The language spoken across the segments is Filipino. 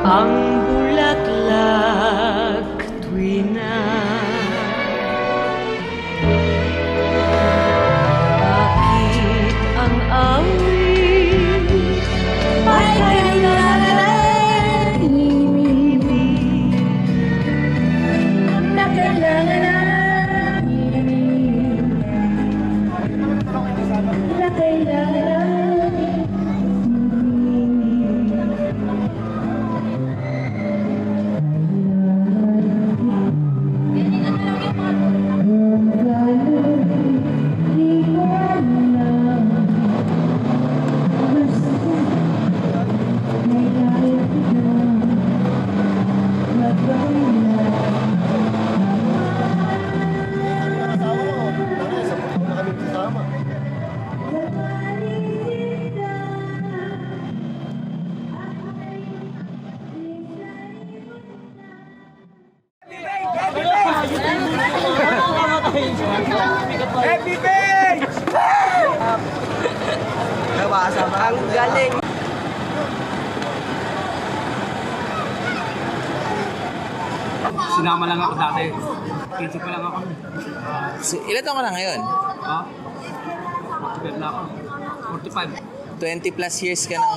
ang bulaklak tuwi na bakit ang awit ay kailangan ibig na kailangan na kailangan Happy Day! Ang galing! Sinama lang ako dati. 15 pa lang ako. Ilan taon ka na ngayon? Ha? 45 na ako. 45. 20 plus years ka ng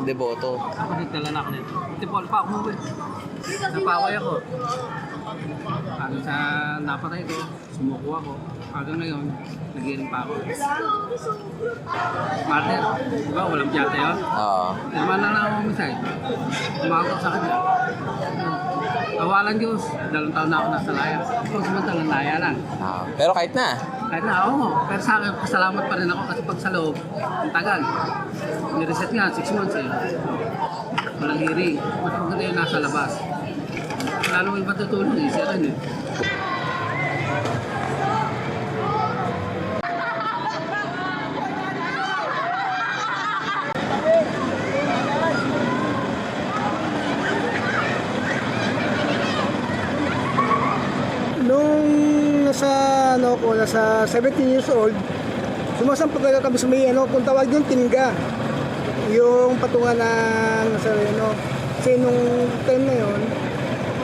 deboto. Ako nagdala na ako nito. Tipol pa ako umuwi. Napaway ako. Hanggang sa napatay ko, sumuko ako. Hanggang ngayon, nagiinom pa ako. Partner, di ba walang piyata yun? Oo. Naman na lang ako misay. Umakot sa kanya. Kawalan Diyos, 2 taon na ako nasa laya. Kung samantalang laya lang. Pero kahit na. Kahit na, oo. Pero sa akin, pasalamat pa rin ako kasi pag sa loob, ang tagal. Nireset nga, 6 months eh. Walang hearing. Mas maganda yung nasa labas. Wala naman iba tutulong eh, siya rin eh. Nung nasa 17 years old, sumasampa talaga kami sa may kung tawag yung Tinga. Yung patungan ng Nazareno. Kasi nung time na yun,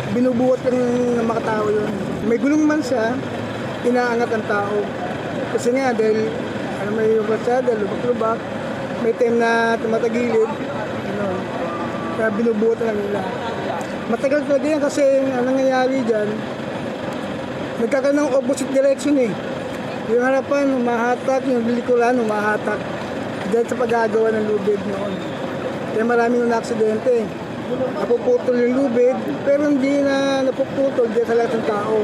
binubuhat lang ng mga tao yun. May gulong man siya, inaangat ang tao. Kasi nga dahil may batsada, lubak-lubak, may time na tumatagilid, kaya binubuhat lang nila. Matagal talaga yan kasi ang nangyayari dyan, nagkakaroon ng opposite direction eh. Yung harapan, umahatak, yung likuran, umahatak. Dahil sa paggagawa ng lubid noon. Kaya maraming na-aksidente. Napuputol yung lubid, pero hindi na napuputol dahil sa lahat ng tao.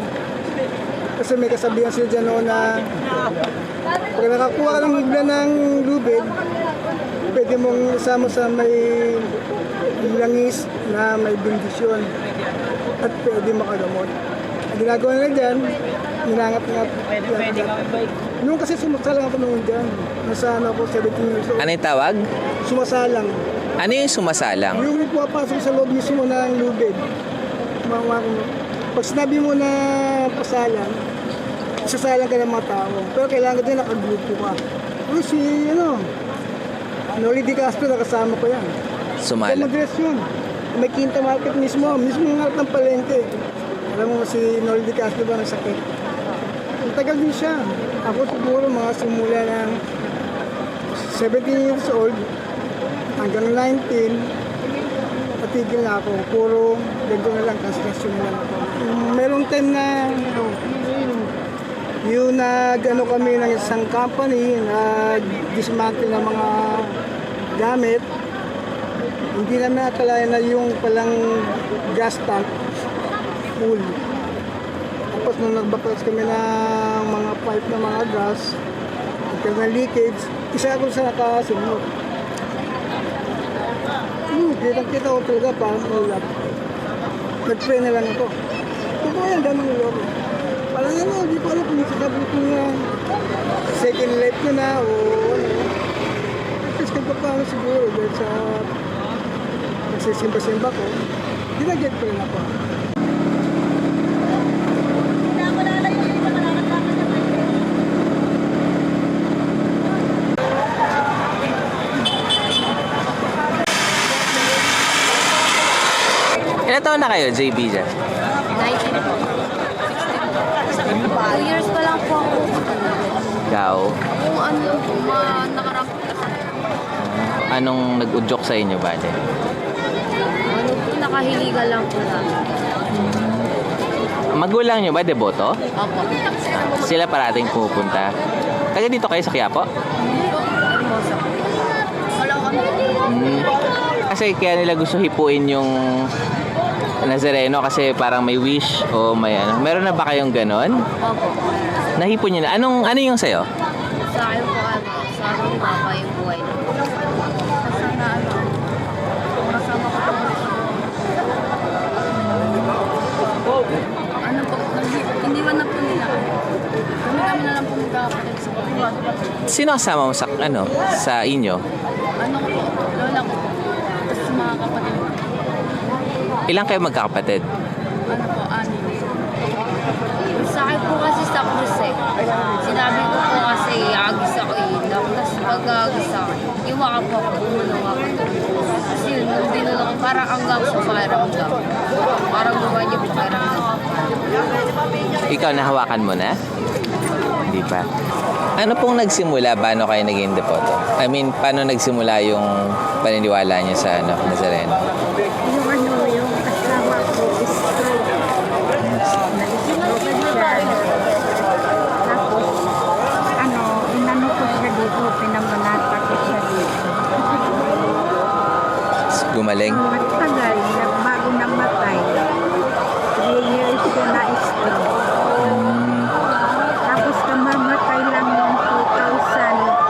Kasi may kasabihan sila dyan noon na pag nakakuha ka ng higla ng lubid, pwede mong isama sa may langis na may bendisyon at pwede makagamot. Ang ginagawa nila dyan, ninangat-ngat. Noon kasi sumasalang ako noon dyan. Nasa ako, 17 years old. Ano yung tawag? Sumasalang. Ano yung sumasalang? Yung pumapasok sa loob mismo ng lubid. Pag sinabi mo na pasalang, sasalang ka ng mga tao. Pero kailangan din nakagrupo ka. Pero si, Noli Di Castro, nakasama ko yan. Sumala. Sa Madres yun. May Quinta Market mismo ng harap ng palengke. Alam mo si Noli Di Castro ba nasakit? Ang tagal din siya. Ako siguro mga simula ng 17 years old hanggang 19, patigil na ako. Puro ganito na lang kasi nasimulan ako. Merong time na yung kami ng isang company na dismantle ng mga gamit. Hindi namin akalain na yung palang gas tank full. Tapos nung nagbaklas kami ng mga pipe ng mga gas, nagkaroon ng leakage, isa ako sa nakasunod. Kitang-kita ko talaga parang ulap. Nag-pray na lang ako. Totoo yan, dami ng loro. Parang di ko alam kung sasabi ko nga second life ko na o at least paano siguro dahil sa nagsisimba-simba ko, ginag-get ko rin ako. Ilan taon na kayo, JB dyan? 19 po. 2 years pa lang po ako. Ikaw? Kung ano lang po, nakarap. Anong nag-udyok sa inyo, bale? Ano po, nakahiligan lang po namin. Magulang nyo ba, deboto? Opo. Sila parating pupunta. Taga dito kayo sa Quiapo? Hermosa po. Wala ko Kasi kaya nila gusto hipuin yung Nazareno kasi parang may wish o may ano. Meron na ba kayong ganon? Opo. Nahipon nyo na. Ano yung sayo? Sa akin po, sa akin papa yung buhay na. Sana ano, kasama ko po. Ano po, iniwan na po nila. Kami na lang po magkakapatid sa pagkakas. Sino kasama mo sa, sa inyo? Ano ko po, lola ko po. Tapos mga kapatid ko. Ilang kayo magkakapatid? Ano po, ani. Sa akin po kasi sa krus eh. Sinabi ko po kasi agis ako ilong. Tapos pag agis ako, iwaka po ako, bumulong ako. Kasi yun, nung binulong ko, parang hanggang sa pakiramdam. Parang gumanya po pakiramdam. Ikaw, nahawakan mo na? Hindi pa. Ano pong nagsimula? Paano kayo naging devoto? I mean, paano nagsimula yung paniniwala niyo sa Nazareno? Yung yung asawa ko is stroke. Nag-stroke siya. Tapos, inano ko siya dito, pinamanata ko siya dito. Gumaling? Matagal, bago namatay, 3 years siya na-stroke. Tapos kamamatay lang noong 2010.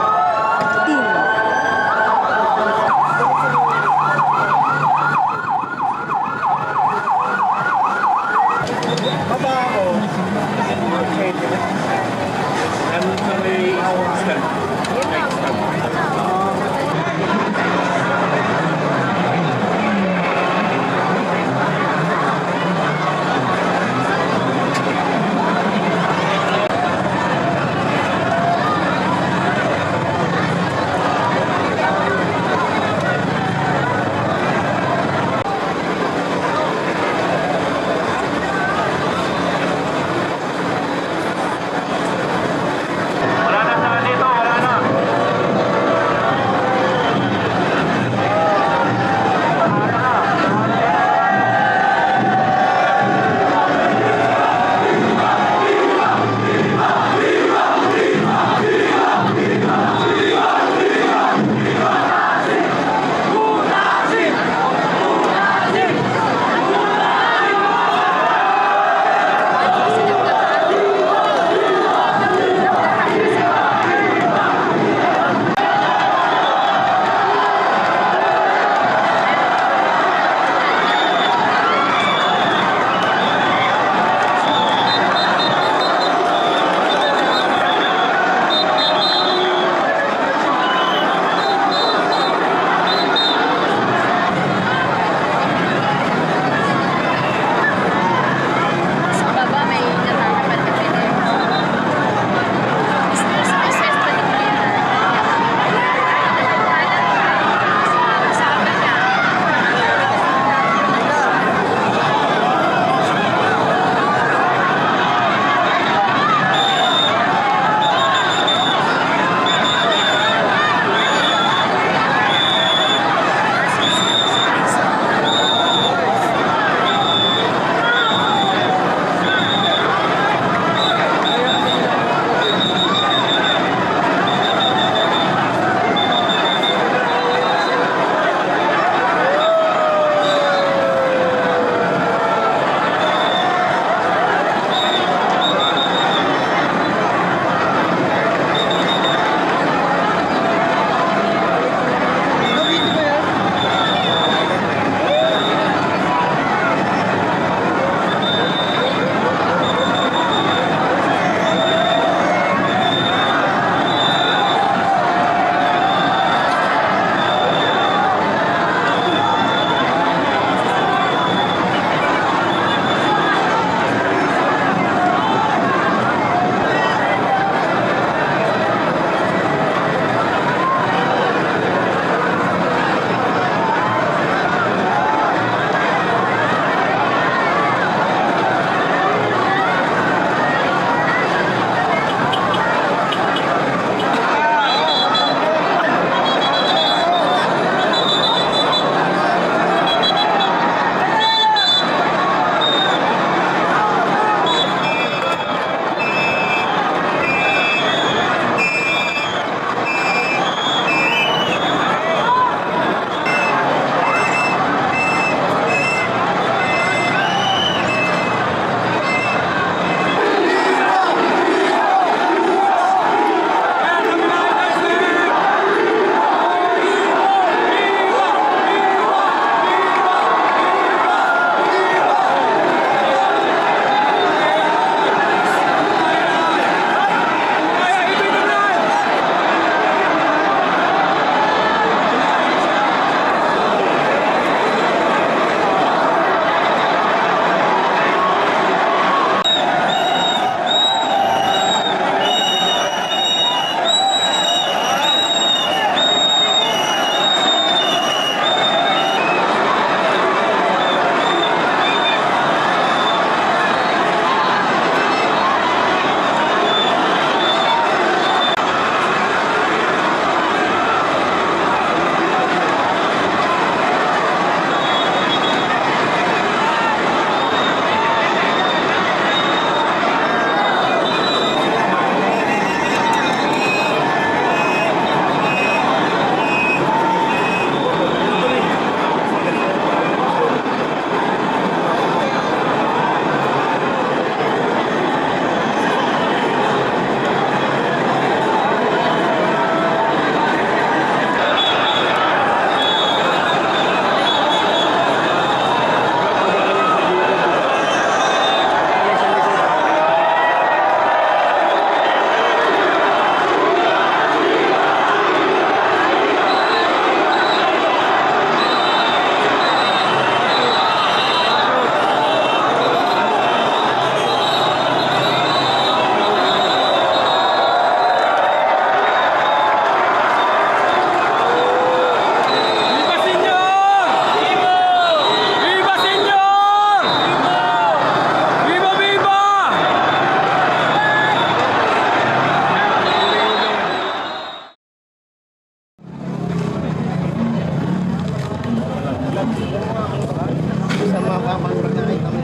Sa mga kamang nakita mo.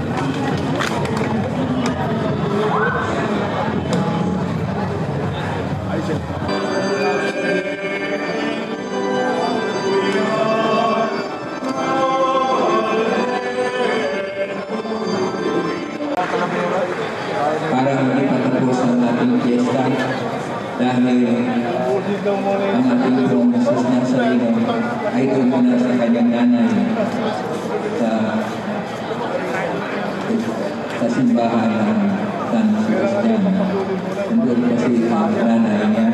Para hindi patapos ang ating fiesta dahil ang ating pong Jesus Nazareno ay doon na sa kanyang nanay sa simbahan ng San Sebastian. Nandun kasi ang nanay niya